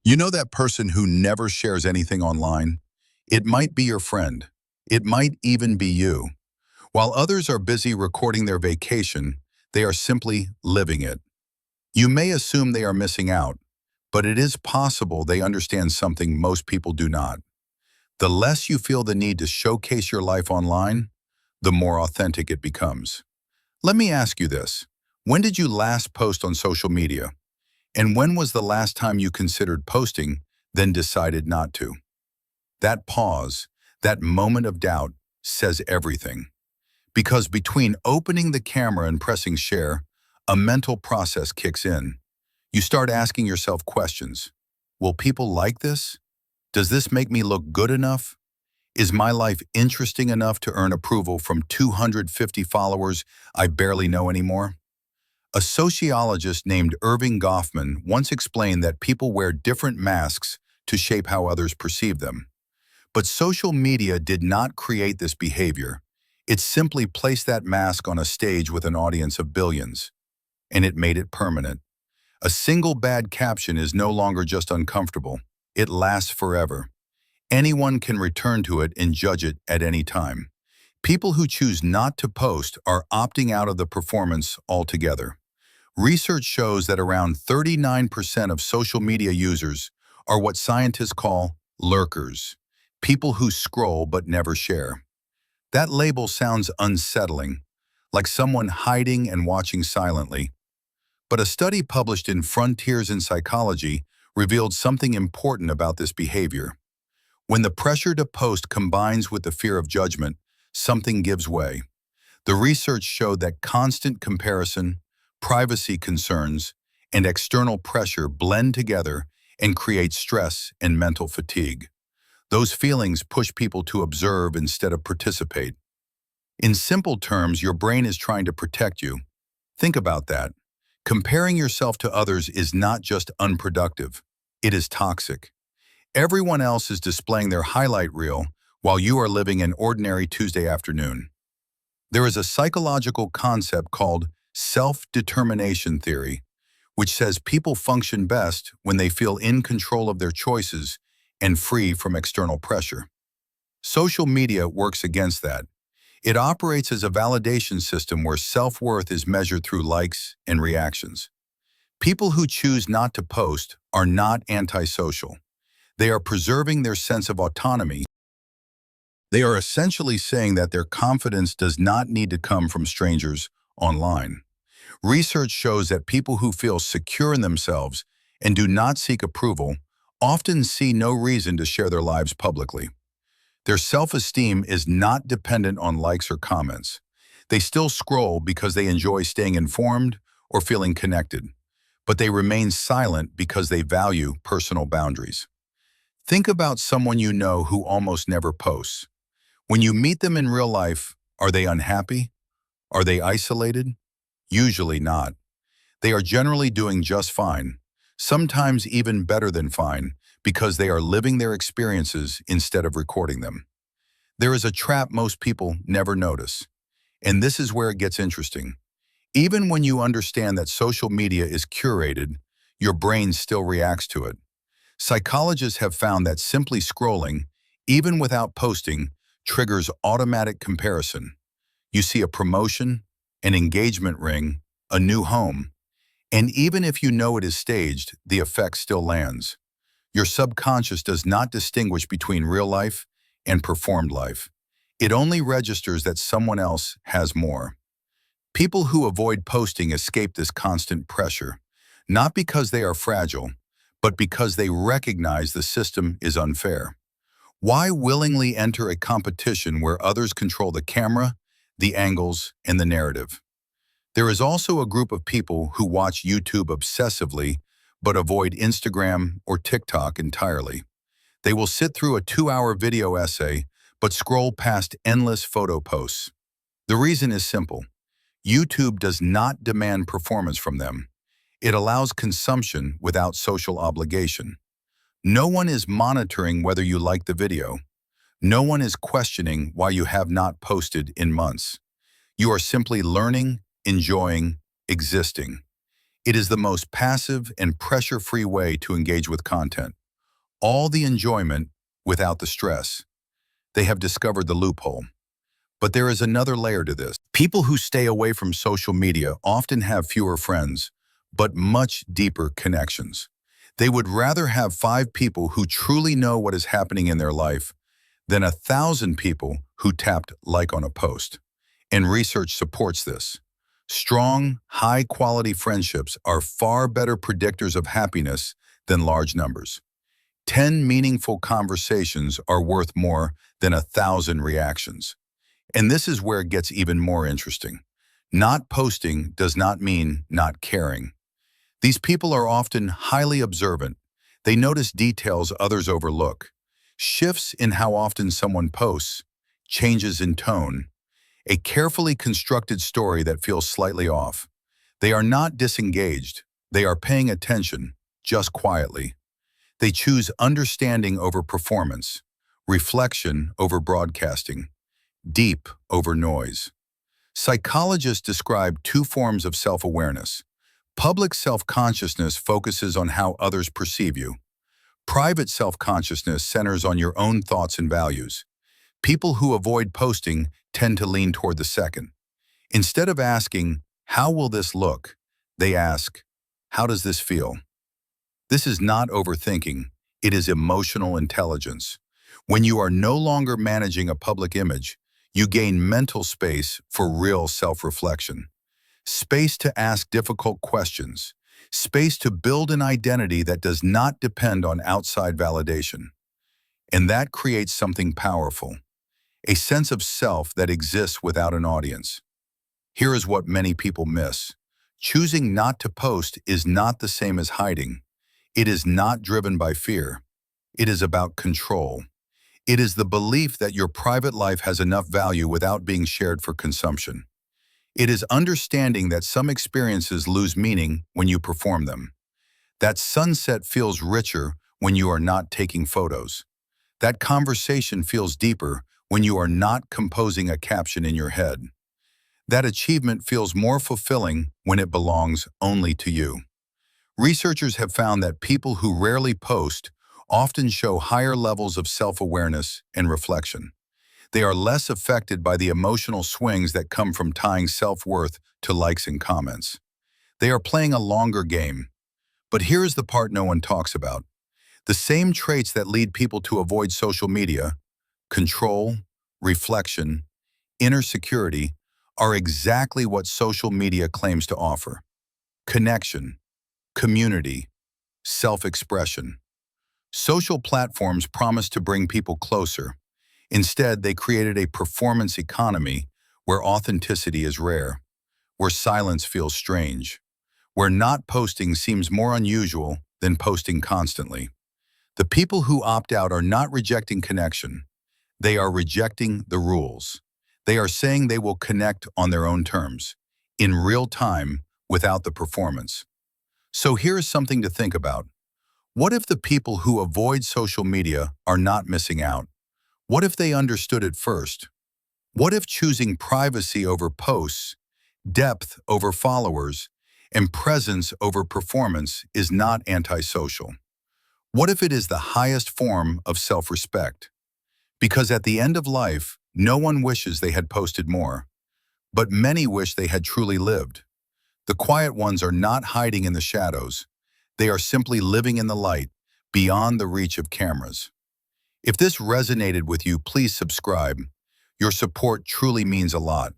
You know that person who never shares anything online? It might be your friend. It might even be you. While others are busy recording their vacation, they are simply living it. You may assume they are missing out, but it is possible they understand something most people do not. The less you feel the need to showcase your life online, the more authentic it becomes. Let me ask you this. When did you last post on social media? And when was the last time you considered posting, then decided not to? That pause, that moment of doubt, says everything. Because between opening the camera and pressing share, a mental process kicks in. You start asking yourself questions. Will people like this? Does this make me look good enough? Is my life interesting enough to earn approval from 250 followers I barely know anymore? A sociologist named Irving Goffman once explained that people wear different masks to shape how others perceive them. But social media did not create this behavior. It simply placed that mask on a stage with an audience of billions, and it made it permanent. A single bad caption is no longer just uncomfortable. It lasts forever. Anyone can return to it and judge it at any time. People who choose not to post are opting out of the performance altogether. Research shows that around 39% of social media users are what scientists call lurkers, people who scroll but never share. That label sounds unsettling, like someone hiding and watching silently. But a study published in Frontiers in Psychology revealed something important about this behavior. When the pressure to post combines with the fear of judgment, something gives way. The research showed that constant comparison, privacy concerns, and external pressure blend together and create stress and mental fatigue. Those feelings push people to observe instead of participate. In simple terms, your brain is trying to protect you. Think about that. Comparing yourself to others is not just unproductive, it is toxic. Everyone else is displaying their highlight reel while you are living an ordinary Tuesday afternoon. There is a psychological concept called self-determination theory, which says people function best when they feel in control of their choices and free from external pressure. Social media works against that. It operates as a validation system where self-worth is measured through likes and reactions. People who choose not to post are not antisocial. They are preserving their sense of autonomy. They are essentially saying that their confidence does not need to come from strangers online. Research shows that people who feel secure in themselves and do not seek approval often see no reason to share their lives publicly. Their self-esteem is not dependent on likes or comments. They still scroll because they enjoy staying informed or feeling connected, but they remain silent because they value personal boundaries. Think about someone you know who almost never posts. When you meet them in real life, are they unhappy? Are they isolated? Usually not. They are generally doing just fine, sometimes even better than fine, because they are living their experiences instead of recording them. There is a trap most people never notice, and this is where it gets interesting. Even when you understand that social media is curated, your brain still reacts to it. Psychologists have found that simply scrolling, even without posting, triggers automatic comparison. You see a promotion, an engagement ring, a new home, and even if you know it is staged, the effect still lands. Your subconscious does not distinguish between real life and performed life. It only registers that someone else has more. People who avoid posting escape this constant pressure, not because they are fragile, but because they recognize the system is unfair. Why willingly enter a competition where others control the camera, the angles, and the narrative? There is also a group of people who watch YouTube obsessively but avoid Instagram or TikTok entirely. They will sit through a 2-hour video essay but scroll past endless photo posts. The reason is simple. YouTube does not demand performance from them. It allows consumption without social obligation. No one is monitoring whether you like the video. No one is questioning why you have not posted in months. You are simply learning, enjoying, existing. It is the most passive and pressure-free way to engage with content. All the enjoyment without the stress. They have discovered the loophole. But there is another layer to this. People who stay away from social media often have fewer friends, but much deeper connections. They would rather have 5 people who truly know what is happening in their life than 1,000 people who tapped like on a post. And research supports this. Strong, high-quality friendships are far better predictors of happiness than large numbers. 10 meaningful conversations are worth more than 1,000 reactions. And this is where it gets even more interesting. Not posting does not mean not caring. These people are often highly observant. They notice details others overlook. Shifts in how often someone posts, changes in tone, a carefully constructed story that feels slightly off. They are not disengaged. They are paying attention, just quietly. They choose understanding over performance, reflection over broadcasting, deep over noise. Psychologists describe 2 forms of self-awareness. Public self-consciousness focuses on how others perceive you. Private self-consciousness centers on your own thoughts and values. People who avoid posting tend to lean toward the second. Instead of asking, "How will this look?" they ask, "How does this feel?" This is not overthinking, it is emotional intelligence. When you are no longer managing a public image, you gain mental space for real self-reflection. Space to ask difficult questions. Space to build an identity that does not depend on outside validation. And that creates something powerful. A sense of self that exists without an audience. Here is what many people miss. Choosing not to post is not the same as hiding. It is not driven by fear. It is about control. It is the belief that your private life has enough value without being shared for consumption. It is understanding that some experiences lose meaning when you perform them. That sunset feels richer when you are not taking photos. That conversation feels deeper when you are not composing a caption in your head. That achievement feels more fulfilling when it belongs only to you. Researchers have found that people who rarely post often show higher levels of self-awareness and reflection. They are less affected by the emotional swings that come from tying self-worth to likes and comments. They are playing a longer game. But here is the part no one talks about. The same traits that lead people to avoid social media, control, reflection, inner security, are exactly what social media claims to offer. Connection, community, self-expression. Social platforms promise to bring people closer. Instead, they created a performance economy where authenticity is rare, where silence feels strange, where not posting seems more unusual than posting constantly. The people who opt out are not rejecting connection. They are rejecting the rules. They are saying they will connect on their own terms, in real time, without the performance. So here is something to think about. What if the people who avoid social media are not missing out? What if they understood it first? What if choosing privacy over posts, depth over followers, and presence over performance is not antisocial? What if it is the highest form of self-respect? Because at the end of life, no one wishes they had posted more, but many wish they had truly lived. The quiet ones are not hiding in the shadows. They are simply living in the light, beyond the reach of cameras. If this resonated with you, please subscribe. Your support truly means a lot.